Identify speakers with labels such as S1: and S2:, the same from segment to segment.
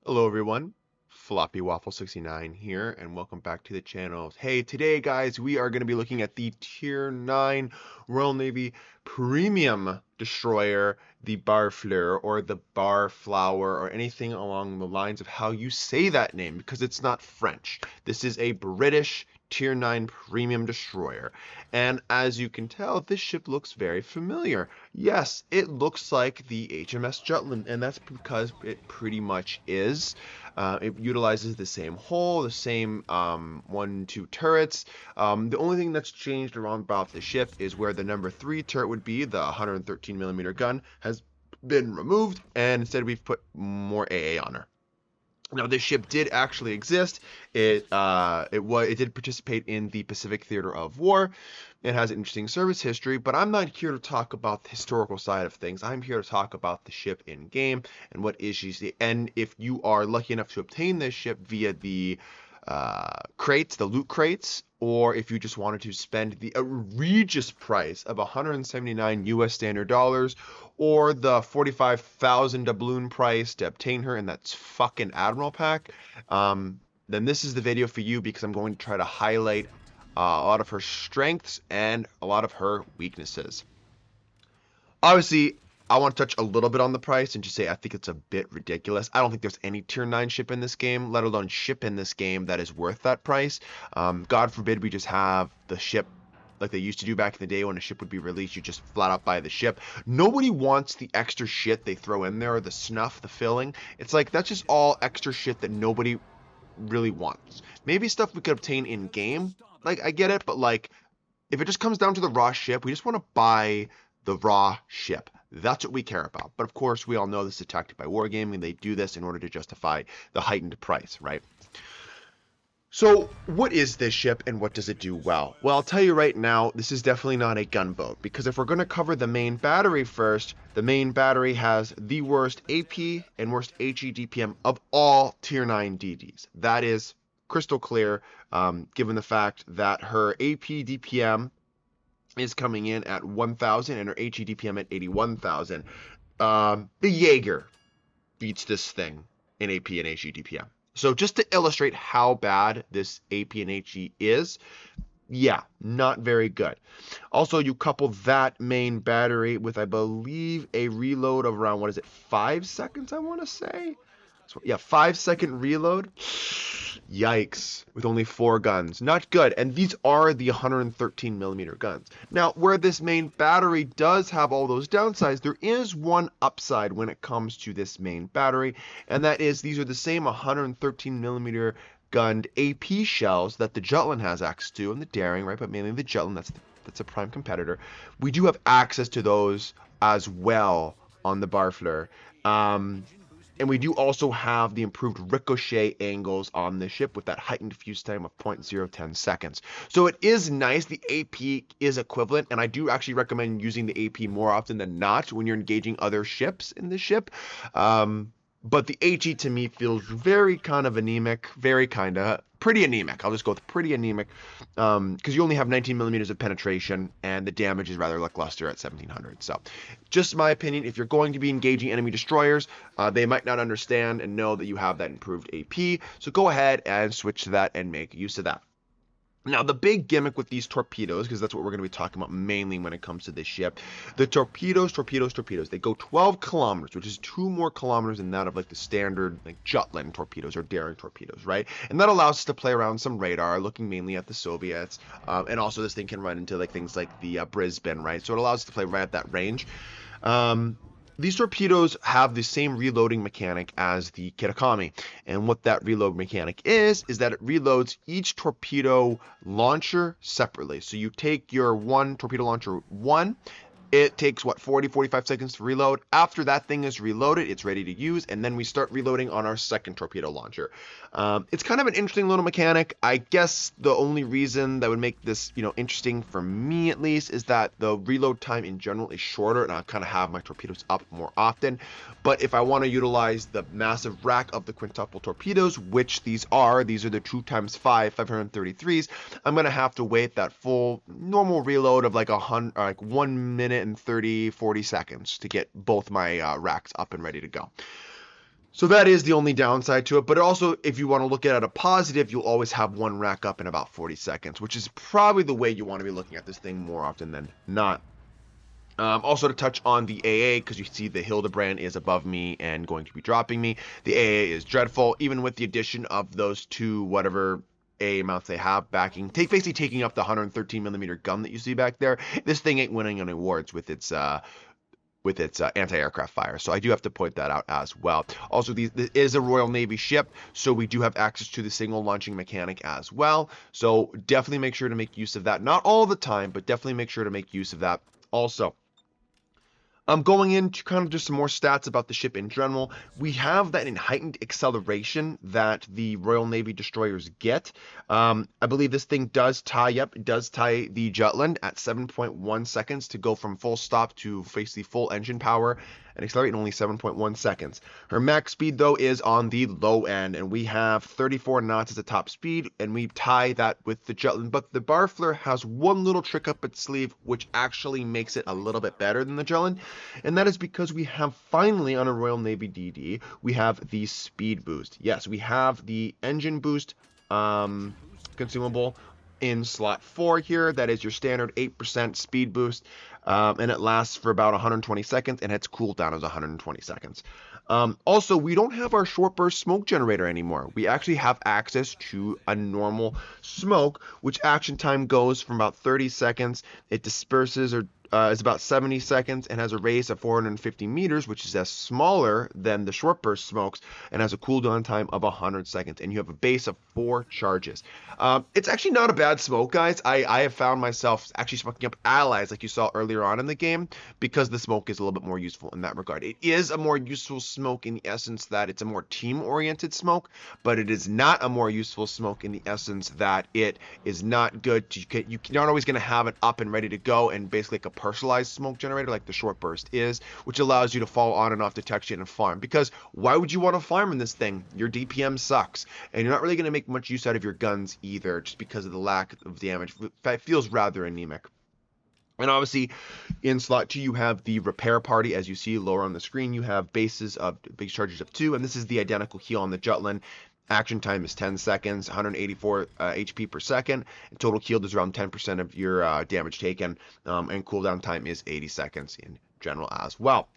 S1: Hello everyone, Floppy Waffle 69 here, and welcome back to the channel. Hey, today guys, we are going to be looking at the Tier 9 Royal Navy Premium Destroyer, the Barfleur, or the Barflower, or anything along the lines of how you say that name, because it's not French. This is a British Tier 9 Premium Destroyer, and as you can tell, this ship looks very familiar. Yes, it looks like the HMS Jutland, and that's because it pretty much is. It utilizes the same hull, the same 1-2 turrets. The only thing that's changed around about the ship is where the number 3 turret would be, the 113 millimeter gun, has been removed, and instead we've put more AA on her. Now, this ship did actually exist. It did participate in the Pacific Theater of War. It has an interesting service history, but I'm not here to talk about the historical side of things. I'm here to talk about the ship in game and what issues. And if you are lucky enough to obtain this ship via the crates, the loot crates, or if you just wanted to spend the egregious price of 179 US standard dollars or the 45,000 doubloon price to obtain her in that fucking Admiral pack, then this is the video for you because I'm going to try to highlight a lot of her strengths and a lot of her weaknesses. Obviously, I want to touch a little bit on the price and just say I think it's a bit ridiculous. I don't think there's any tier 9 ship in this game, let alone ship in this game that is worth that price. God forbid we just have the ship like they used to do back in the day when a ship would be released, you just flat out buy the ship. Nobody wants the extra shit they throw in there, or the snuff, the filling. It's like that's just all extra shit that nobody really wants. Maybe stuff we could obtain in game. Like I get it, but like if it just comes down to the raw ship, we just want to buy the raw ship. That's what we care about. But of course, we all know this is a tactic by Wargaming. They do this in order to justify the heightened price, right? So, what is this ship and what does it do well? Well, I'll tell you right now, this is definitely not a gunboat, because if we're going to cover the main battery first, the main battery has the worst AP and worst HE DPM of all Tier 9 DDs. That is crystal clear, given the fact that her AP DPM is coming in at 1,000 and her HE DPM at 81,000. The Jaeger beats this thing in AP and HE DPM. So just to illustrate how bad this AP and HE is, yeah, not very good. Also, you couple that main battery with, I believe, a reload of around, 5 seconds, I want to say? So, yeah, 5-second reload. Yikes, with only 4 guns. Not good, and these are the 113 millimeter guns. Now, where this main battery does have all those downsides, there is one upside when it comes to this main battery, and that is these are the same 113 millimeter gunned AP shells that the Jutland has access to, and the Daring, right? But mainly the Jutland, that's a prime competitor. We do have access to those as well on the Barfleur. And we do also have the improved ricochet angles on the ship with that heightened fuse time of 0.010 seconds. So it is nice. The AP is equivalent, and I do actually recommend using the AP more often than not when you're engaging other ships in the ship. But the HE to me feels very kind of anemic, very kind of pretty anemic. I'll just go with pretty anemic because you only have 19 millimeters of penetration and the damage is rather lackluster at 1700. So just my opinion, if you're going to be engaging enemy destroyers, they might not understand and know that you have that improved AP. So go ahead and switch to that and make use of that. Now, the big gimmick with these torpedoes, because that's what we're going to be talking about mainly when it comes to this ship, the torpedoes, they go 12 kilometers, which is 2 more kilometers than that of like the standard like Jutland torpedoes or Daring torpedoes, right? And that allows us to play around some radar, looking mainly at the Soviets, and also this thing can run into like things like the Brisbane, right? So it allows us to play right at that range. These torpedoes have the same reloading mechanic as the Kitakami, and what that reload mechanic is that it reloads each torpedo launcher separately. So you take your one torpedo launcher 1, it takes 45 seconds to reload. After that thing is reloaded, it's ready to use, and then we start reloading on our second torpedo launcher. It's kind of an interesting little mechanic. I guess the only reason that would make this, interesting for me at least, is that the reload time in general is shorter, and I kind of have my torpedoes up more often. But if I want to utilize the massive rack of the quintuple torpedoes, which these are the 2x5 533s, I'm gonna have to wait that full normal reload of like 1 minute and 30-40 seconds to get both my racks up and ready to go. So that is the only downside to it, but also if you want to look at it a positive, you'll always have one rack up in about 40 seconds, which is probably the way you want to be looking at this thing more often than not. Also to touch on the AA, because you see the Hildebrand is above me and going to be dropping me. The AA is dreadful, even with the addition of those two whatever AA mounts they have backing, basically taking up the 113mm gun that you see back there. This thing ain't winning any awards with its anti-aircraft fire. So I do have to point that out as well. Also, this is a Royal Navy ship, so we do have access to the single launching mechanic as well. So definitely make sure to make use of that. Not all the time, but definitely make sure to make use of that also. Going into kind of just some more stats about the ship in general, we have that in heightened acceleration that the Royal Navy destroyers get. I believe this thing does tie the Jutland at 7.1 seconds to go from full stop to basically full engine power and accelerate in only 7.1 seconds. Her max speed, though, is on the low end, and we have 34 knots as a top speed, and we tie that with the Jutland. But the Barfleur has one little trick up its sleeve, which actually makes it a little bit better than the Jutland, and that is because we have finally on a Royal Navy DD, we have the speed boost. Yes, we have the engine boost consumable in slot 4 here. That is your standard 8% speed boost, and it lasts for about 120 seconds, and its cooldown is 120 seconds. Also, we don't have our short burst smoke generator anymore. We actually have access to a normal smoke, which action time goes from about 30 seconds. It disperses or is about 70 seconds and has a radius of 450 meters, which is smaller than the short burst smokes, and has a cooldown time of 100 seconds. And you have a base of 4 charges. It's actually not a bad smoke, guys. I have found myself actually smoking up allies like you saw earlier on in the game because the smoke is a little bit more useful in that regard. It is a more useful smoke in the essence that it's a more team-oriented smoke, but it is not a more useful smoke in the essence that it is not good. You're not always going to have it up and ready to go and basically like a personalized smoke generator like the short burst is, which allows you to fall on and off detection and farm. Because why would you want to farm in this thing? Your DPM sucks, and you're not really going to make much use out of your guns either, just because of the lack of damage. It feels rather anemic. And obviously, in slot 2, you have the repair party. As you see lower on the screen, you have bases of base charges of 2, and this is the identical heal on the Jutland. Action time is 10 seconds, 184 HP per second. Total killed is around 10% of your damage taken, and cooldown time is 80 seconds in general as well.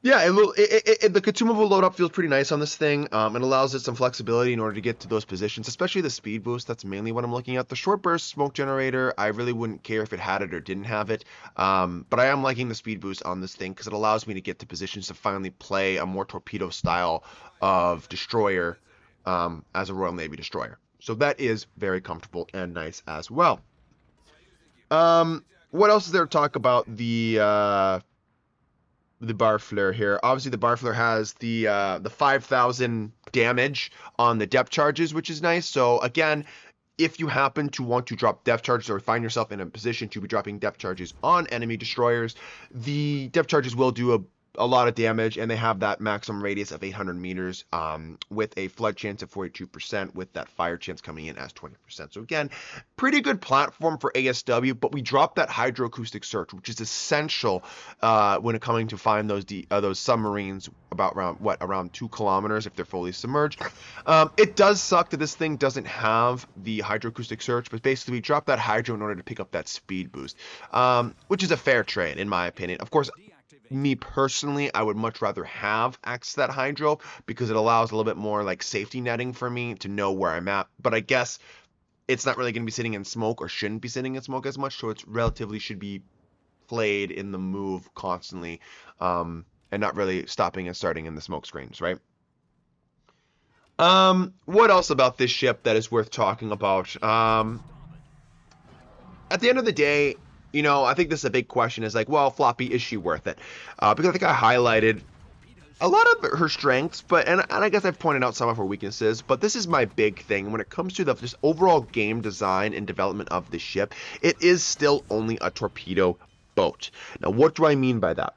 S1: Yeah, the consumable load up feels pretty nice on this thing. It allows it some flexibility in order to get to those positions, especially the speed boost. That's mainly what I'm looking at. The short burst smoke generator, I really wouldn't care if it had it or didn't have it. But I am liking the speed boost on this thing because it allows me to get to positions to finally play a more torpedo style of destroyer as a Royal Navy destroyer. So that is very comfortable and nice as well. What else is there to talk about the Barfleur here? Obviously, the Barfleur has the 5,000 damage on the depth charges, which is nice. So again, if you happen to want to drop depth charges or find yourself in a position to be dropping depth charges on enemy destroyers, the depth charges will do a lot of damage, and they have that maximum radius of 800 meters with a flood chance of 42%, with that fire chance coming in as 20%. So again, pretty good platform for ASW, but we dropped that hydroacoustic search, which is essential when it coming to find those submarines about around 2 kilometers if they're fully submerged. It does suck that this thing doesn't have the hydroacoustic search, but basically we dropped that hydro in order to pick up that speed boost, which is a fair trade in my opinion. Of course, me personally, I would much rather have access to that hydro because it allows a little bit more like safety netting for me to know where I'm at. But I guess it's not really going to be sitting in smoke, or shouldn't be sitting in smoke as much, so it's relatively should be played in the move constantly, and not really stopping and starting in the smoke screens, right? What else about this ship that is worth talking about? At the end of the day, you know, I think this is a big question, is like, well, Floppy, is she worth it? Because I think I highlighted a lot of her strengths, but and I guess I've pointed out some of her weaknesses, but this is my big thing. When it comes to the just overall game design and development of the ship, it is still only a torpedo boat. Now, what do I mean by that?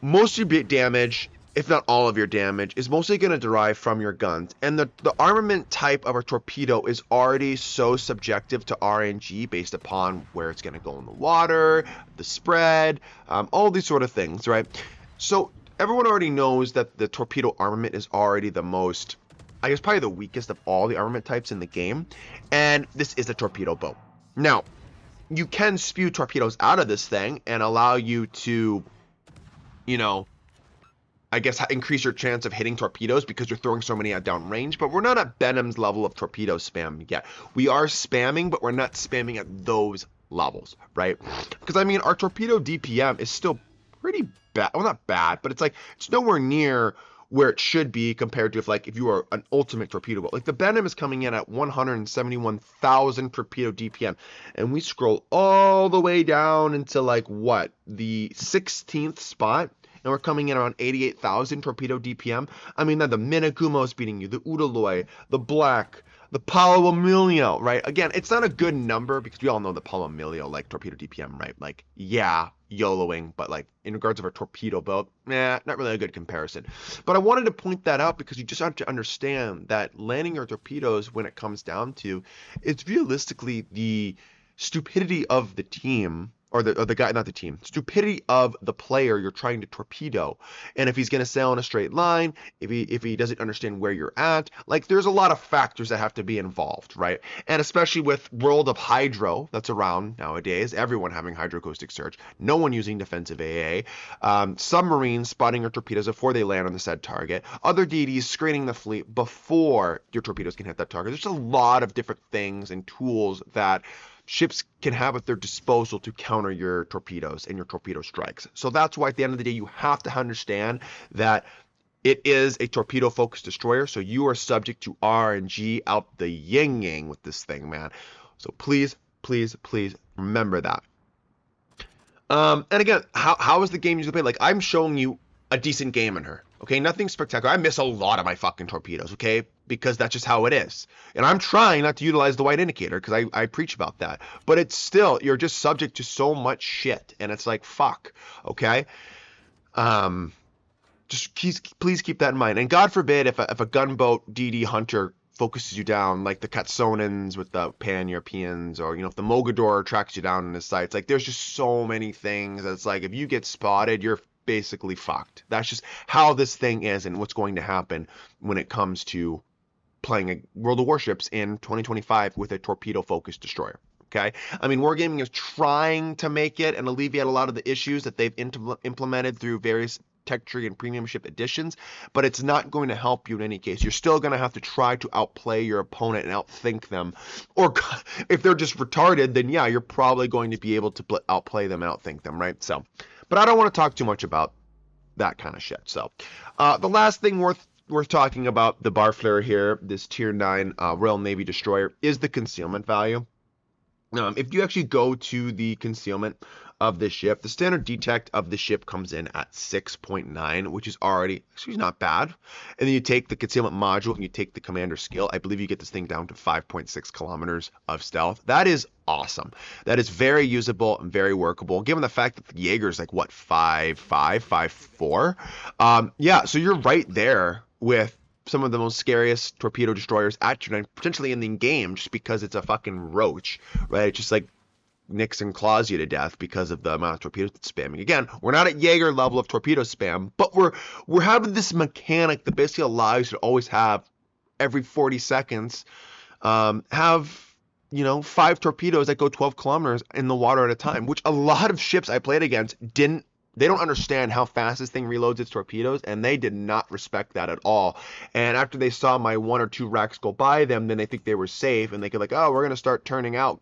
S1: Most of your damage, if not all of your damage, is mostly going to derive from your guns. And the armament type of a torpedo is already so subjective to RNG based upon where it's going to go in the water, the spread, all these sort of things, right? So everyone already knows that the torpedo armament is already the most, I guess probably the weakest of all the armament types in the game, and this is a torpedo boat. Now, you can spew torpedoes out of this thing and allow you to, you know, I guess increase your chance of hitting torpedoes because you're throwing so many at downrange, but we're not at Benham's level of torpedo spam yet. We are spamming, but we're not spamming at those levels, right? Because I mean, our torpedo DPM is still pretty bad. Well, not bad, but it's like, it's nowhere near where it should be compared to if you are an ultimate torpedo boat. Like the Benham is coming in at 171,000 torpedo DPM, and we scroll all the way down into like what, the 16th spot, and we're coming in around 88,000 torpedo DPM. I mean, then the Minagumo's beating you, the Udaloy, the Black, the Paolo Emilio, right? Again, it's not a good number because we all know the Paolo Emilio, like torpedo DPM, right? Like, yeah, YOLOing, but like in regards of a torpedo boat, not really a good comparison. But I wanted to point that out because you just have to understand that landing your torpedoes, when it comes down to, it's realistically the stupidity of the team, or the guy, not the team, stupidity of the player you're trying to torpedo. And if he's going to sail in a straight line, if he doesn't understand where you're at, like there's a lot of factors that have to be involved, right? And especially with World of Hydro that's around nowadays, everyone having hydroacoustic search, no one using defensive AA, submarines spotting your torpedoes before they land on the said target, other DDs screening the fleet before your torpedoes can hit that target. There's a lot of different things and tools that ships can have at their disposal to counter your torpedoes and your torpedo strikes. So that's why at the end of the day, you have to understand that it is a torpedo-focused destroyer, so you are subject to RNG out the yin-yang with this thing, man. So please, please, please remember that. And again, how is the game usually played? Like, I'm showing you a decent game in her. Okay, nothing spectacular. I miss a lot of my fucking torpedoes, okay? Because that's just how it is. And I'm trying not to utilize the white indicator because I preach about that. But it's still, you're just subject to so much shit. And it's like, fuck, okay? Just please keep that in mind. And God forbid if a gunboat DD hunter focuses you down, like the Katsonans with the Pan-Europeans, or, you know, if the Mogador tracks you down in his sights. Like, there's just so many things. It's like, if you get spotted, you're basically fucked. That's just how this thing is and what's going to happen when it comes to playing a World of Warships in 2025 with a torpedo-focused destroyer. Okay, I mean, Wargaming is trying to make it and alleviate a lot of the issues that they've implemented through various tech tree and premium ship editions, but it's not going to help you in any case. You're still going to have to try to outplay your opponent and outthink them. Or if they're just retarded, then yeah, you're probably going to be able to outplay them and outthink them, right? So, but I don't want to talk too much about that kind of shit. So, the last thing worth talking about the Barfleur here, this Tier 9 Royal Navy destroyer, is the concealment value. If you actually go to the concealment of this ship, the standard detect of the ship comes in at 6.9, which is already actually not bad. And then you take the concealment module and you take the commander skill. I believe you get this thing down to 5.6 kilometers of stealth. That is awesome. That is very usable and very workable, given the fact that the Jaeger is like, what, 5'5", 5'4"? Yeah, so you're right there with some of the most scariest torpedo destroyers at Tier 9, potentially in the game, just because it's a fucking roach, right? It's just like Nixon claws you to death because of the amount of torpedoes it's spamming. Again, we're not at Jaeger level of torpedo spam, but we're having this mechanic that basically allows you to always have, every 40 seconds, have, you know, 5 torpedoes that go 12 kilometers in the water at a time, which a lot of ships I played against didn't. They don't understand how fast this thing reloads its torpedoes, and they did not respect that at all. And after they saw my 1 or 2 racks go by them, then they think they were safe, and they could like, oh, we're going to start turning out.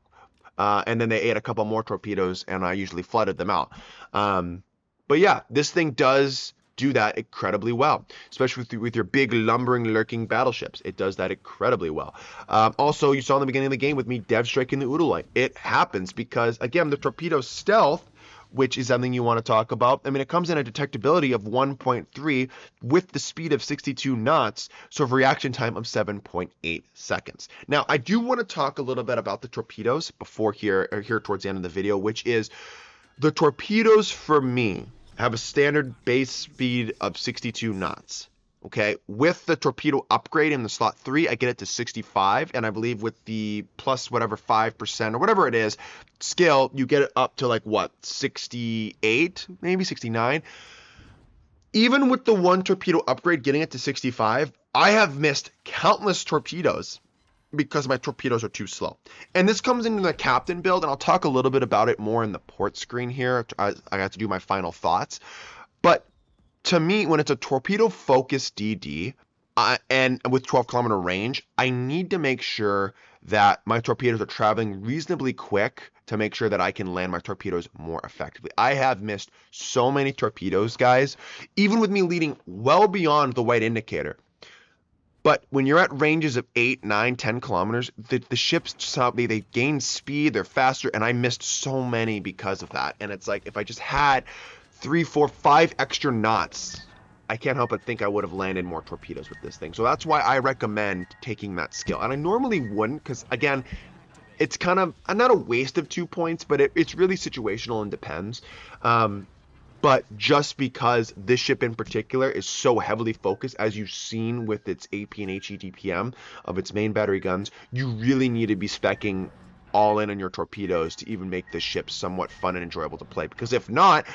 S1: And then they ate a couple more torpedoes, and I usually flooded them out. But yeah, this thing does do that incredibly well, especially with your big lumbering lurking battleships. It does that incredibly well. Also, you saw in the beginning of the game with me dev striking the Udaloy. It happens because, again, the torpedo stealth, which is something you want to talk about. I mean, it comes in a detectability of 1.3 with the speed of 62 knots, so a reaction time of 7.8 seconds. Now, I do want to talk a little bit about the torpedoes before here towards the end of the video, which is the torpedoes for me have a standard base speed of 62 knots. Okay, with the torpedo upgrade in the slot 3, I get it to 65, and I believe with the plus whatever 5% or whatever it is skill, you get it up to like what, 68, maybe 69. even with the one torpedo upgrade getting it to 65, I have missed countless torpedoes because my torpedoes are too slow. And this comes into the captain build, and I'll talk a little bit about it more in the port screen here. I got to do my final thoughts. But to me, when it's a torpedo focused DD, and with 12-kilometer range, I need to make sure that my torpedoes are traveling reasonably quick to make sure that I can land my torpedoes more effectively. I have missed so many torpedoes, guys, even with me leading well beyond the white indicator. But when you're at ranges of 8, 9, 10 kilometers, the ships, they gain speed, they're faster, and I missed so many because of that. And it's like, if I just had 3, 4, 5 extra knots, I can't help but think I would have landed more torpedoes with this thing. So that's why I recommend taking that skill. And I normally wouldn't, because again, it's kind of not a waste of 2 points, but it's really situational and depends. But just because this ship in particular is so heavily focused, as you've seen with its AP and HE DPM of its main battery guns, you really need to be speccing all in on your torpedoes to even make this ship somewhat fun and enjoyable to play. Because if not,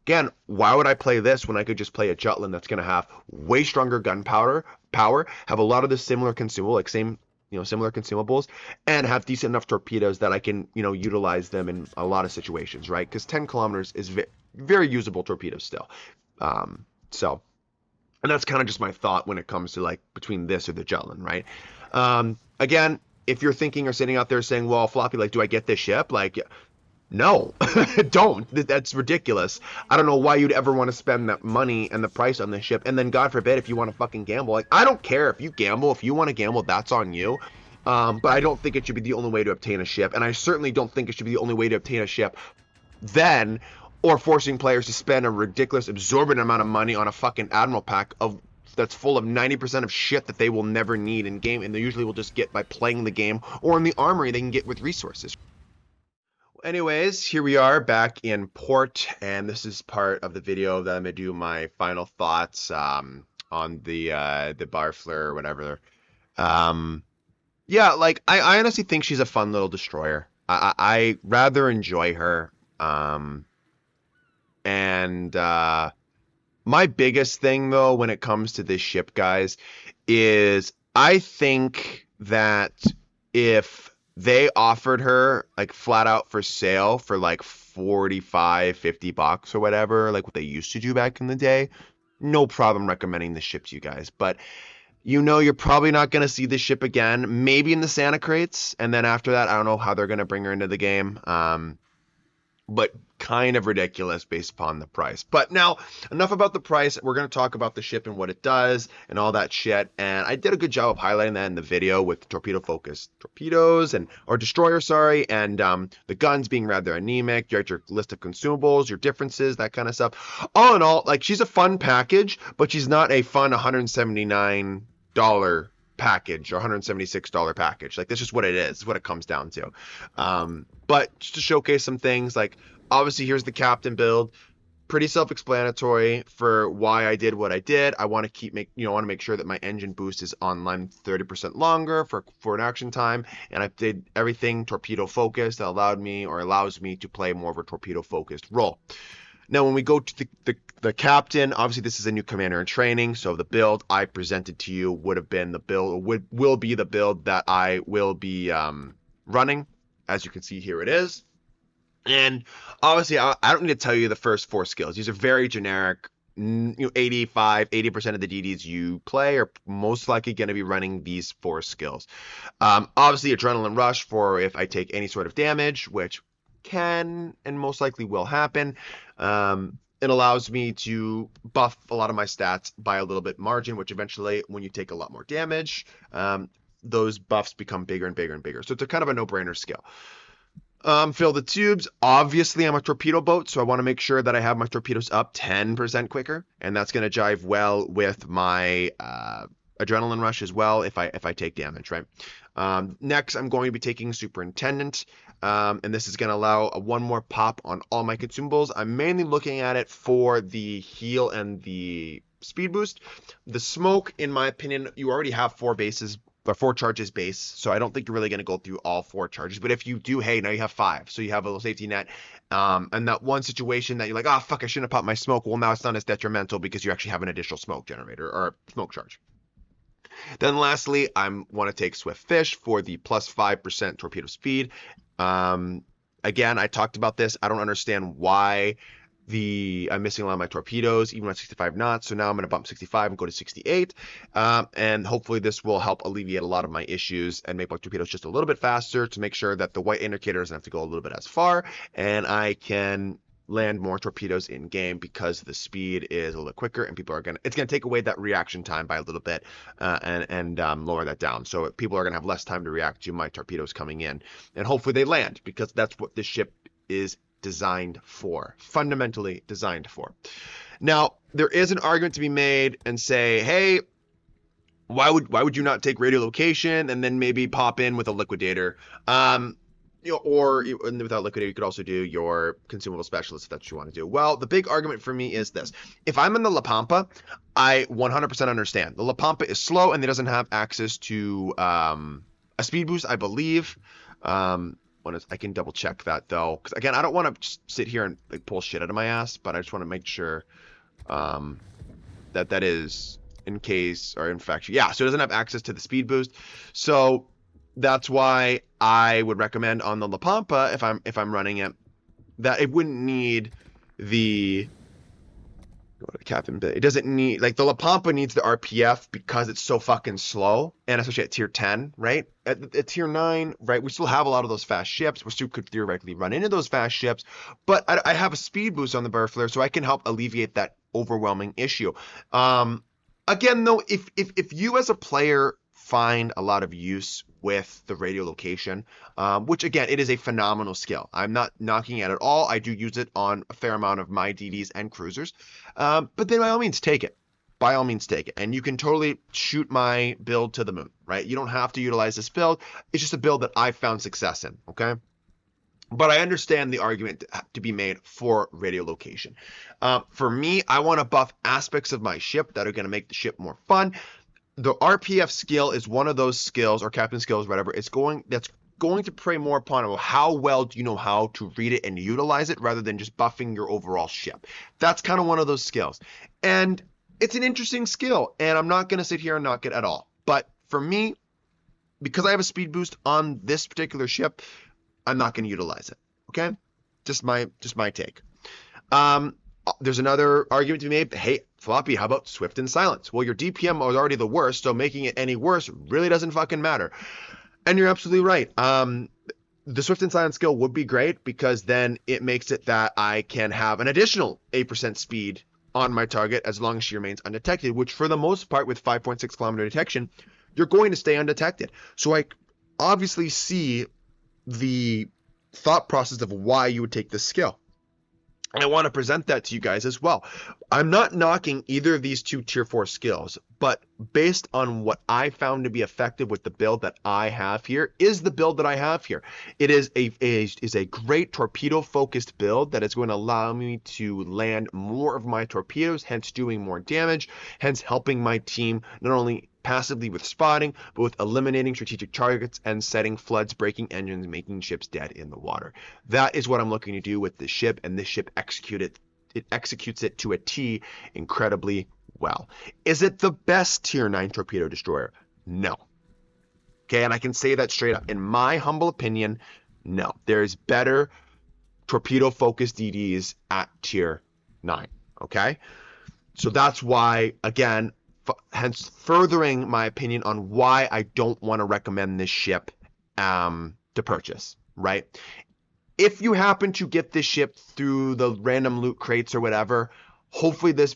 S1: again, why would I play this when I could just play a Jutland that's going to have way stronger gunpowder, have a lot of the similar consumable, like similar consumables, and have decent enough torpedoes that I can, utilize them in a lot of situations, right? Because 10 kilometers is very usable torpedoes still. And that's kind of just my thought when it comes to like between this or the Jutland, right? Again, if you're thinking or sitting out there saying, well, Floppy, like, do I get this ship? Like, no, don't. That's ridiculous. I don't know why you'd ever want to spend that money and the price on this ship. And then God forbid if you want to fucking gamble. Like, I don't care if you gamble. If you want to gamble, that's on you. But I don't think it should be the only way to obtain a ship. And I certainly don't think it should be the only way to obtain a ship then, or forcing players to spend a ridiculous, absorbent amount of money on a fucking Admiral pack that's full of 90% of shit that they will never need in game, and they usually will just get by playing the game, or in the armory they can get with resources. Anyways, here we are back in port, and this is part of the video that I'm gonna do my final thoughts on the Barfleur or whatever. Yeah, like I honestly think she's a fun little destroyer. I rather enjoy her. And my biggest thing, though, when it comes to this ship, guys, is I think that if they offered her like flat out for sale for like 45, 50 bucks or whatever, like what they used to do back in the day, no problem recommending this ship to you guys. But you're probably not going to see this ship again, maybe in the Santa crates. And then after that, I don't know how they're going to bring her into the game. But kind of ridiculous based upon the price. But now, enough about the price. We're going to talk about the ship and what it does and all that shit. And I did a good job of highlighting that in the video with torpedo-focused torpedoes or destroyers, sorry, and the guns being rather anemic, your list of consumables, your differences, that kind of stuff. All in all, like, she's a fun package, but she's not a fun $179 package or $176 package. Like, that's just what it is, what it comes down to. But just to showcase some things, like, obviously here's the captain build, pretty self-explanatory for why I did what I did. I want to make sure that my engine boost is online 30% longer for an action time, and I did everything torpedo focused that allows me to play more of a torpedo focused role. Now, when we go to the captain, obviously this is a new commander in training, so the build I presented to you will be the build that I will be running. As you can see, here it is. And obviously, I don't need to tell you the first 4 skills. These are very generic. 80% of the DDs you play are most likely going to be running these 4 skills. Obviously, Adrenaline Rush for if I take any sort of damage, which can and most likely will happen. It allows me to buff a lot of my stats by a little bit margin, which eventually, when you take a lot more damage, those buffs become bigger and bigger and bigger. So it's a kind of a no-brainer skill. Fill the tubes. Obviously, I'm a torpedo boat, so I want to make sure that I have my torpedoes up 10% quicker, and that's going to jive well with my Adrenaline Rush as well if I take damage, right? Next, I'm going to be taking Superintendent, and this is going to allow one more pop on all my consumables. I'm mainly looking at it for the heal and the speed boost. The smoke, in my opinion, you already have 4 bases or 4 charges base. So I don't think you're really going to go through all 4 charges. But if you do, hey, now you have 5. So you have a little safety net. And that one situation that you're like, oh, fuck, I shouldn't have popped my smoke. Well, now it's not as detrimental because you actually have an additional smoke generator or smoke charge. Then lastly, I want to take Swift Fish for the plus 5% torpedo speed. Again, I talked about this. I don't understand why I'm missing a lot of my torpedoes, even at 65 knots. So now I'm going to bump 65 and go to 68. And hopefully this will help alleviate a lot of my issues and make my torpedoes just a little bit faster to make sure that the white indicator doesn't have to go a little bit as far. And I can land more torpedoes in game because the speed is a little quicker and it's going to take away that reaction time by a little bit and lower that down. So people are going to have less time to react to my torpedoes coming in, and hopefully they land because that's what this ship is designed for, fundamentally designed for. Now, there is an argument to be made and say, hey, why would you not take radiolocation and then maybe pop in with a liquidator? Or without liquidator, you could also do your consumable specialist if that's what you want to do. Well, the big argument for me is this. If I'm in the La Pampa, I 100% understand. The La Pampa is slow and it doesn't have access to a speed boost, I believe. I can double check that though, because again, I don't want to sit here and pull shit out of my ass, but I just want to make sure that is in case, or in fact, yeah, so it doesn't have access to the speed boost. So that's why I would recommend on the La Pampa, if I'm running it, that it wouldn't need the captain bit. It doesn't need, like, the La Pampa needs the RPF because it's so fucking slow, and especially at tier 10, right? At tier 9, right, we still have a lot of those fast ships. We still could theoretically run into those fast ships, but I have a speed boost on the Barfleur, so I can help alleviate that overwhelming issue. Again, though, if you as a player find a lot of use with the radiolocation, which again, it is a phenomenal skill. I'm not knocking it at all. I do use it on a fair amount of my DDs and cruisers, but then by all means take it. By all means take it. And you can totally shoot my build to the moon, right? You don't have to utilize this build. It's just a build that I found success in, okay? But I understand the argument to be made for radiolocation. For me, I want to buff aspects of my ship that are going to make the ship more fun. The RPF skill is one of those skills, or captain skills, whatever. That's going to prey more upon how well do you know how to read it and utilize it, rather than just buffing your overall ship. That's kind of one of those skills, and it's an interesting skill. And I'm not going to sit here and knock it at all. But for me, because I have a speed boost on this particular ship, I'm not going to utilize it. Okay, just my take. There's another argument to be made. Hey, Floppy, how about Swift and Silence? Well, your DPM was already the worst, so making it any worse really doesn't fucking matter. And you're absolutely right. The Swift and Silence skill would be great because then it makes it that I can have an additional 8% speed on my target as long as she remains undetected, which for the most part with 5.6 kilometer detection, you're going to stay undetected. So I obviously see the thought process of why you would take this skill. I want to present that to you guys as well. I'm not knocking either of these two tier 4 skills, but based on what I found to be effective with the build that I have here is the build that I have here. It is a great torpedo focused build that is going to allow me to land more of my torpedoes, hence doing more damage, hence helping my team not only passively with spotting, but with eliminating strategic targets and setting floods, breaking engines, making ships dead in the water. That is what I'm looking to do with this ship, and this ship executes it to a T incredibly well. Is it the best tier 9 torpedo destroyer? No. Okay, and I can say that straight up. In my humble opinion, no. There's better torpedo-focused DDs at tier 9, okay? So that's why, again, hence furthering my opinion on why I don't want to recommend this ship to purchase, right? If you happen to get this ship through the random loot crates or whatever, hopefully this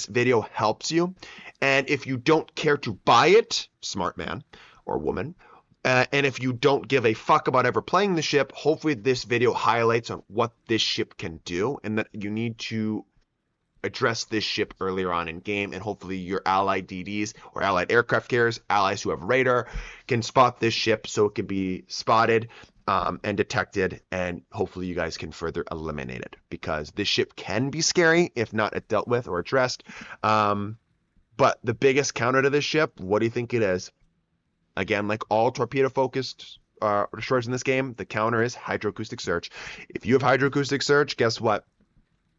S1: video helps you. And if you don't care to buy it, smart man or woman, and if you don't give a fuck about ever playing the ship, hopefully this video highlights on what this ship can do and that you need to address this ship earlier on in game, and hopefully your allied DDs or allied aircraft carriers, allies who have radar, can spot this ship so it can be spotted and detected, and hopefully you guys can further eliminate it, because this ship can be scary if not dealt with or addressed. But the biggest counter to this ship, what do you think it is? Again, like all torpedo-focused destroyers in this game, the counter is hydroacoustic search. If you have hydroacoustic search, guess what?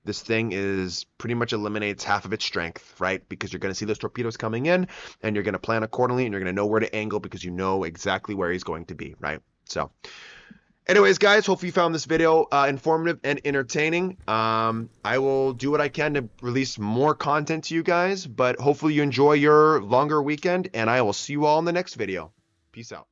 S1: This thing is pretty much eliminates half of its strength, right? Because you're going to see those torpedoes coming in, and you're going to plan accordingly, and you're going to know where to angle because you know exactly where he's going to be, right? So anyways, guys, hopefully you found this video informative and entertaining. I will do what I can to release more content to you guys, but hopefully you enjoy your longer weekend, and I will see you all in the next video. Peace out.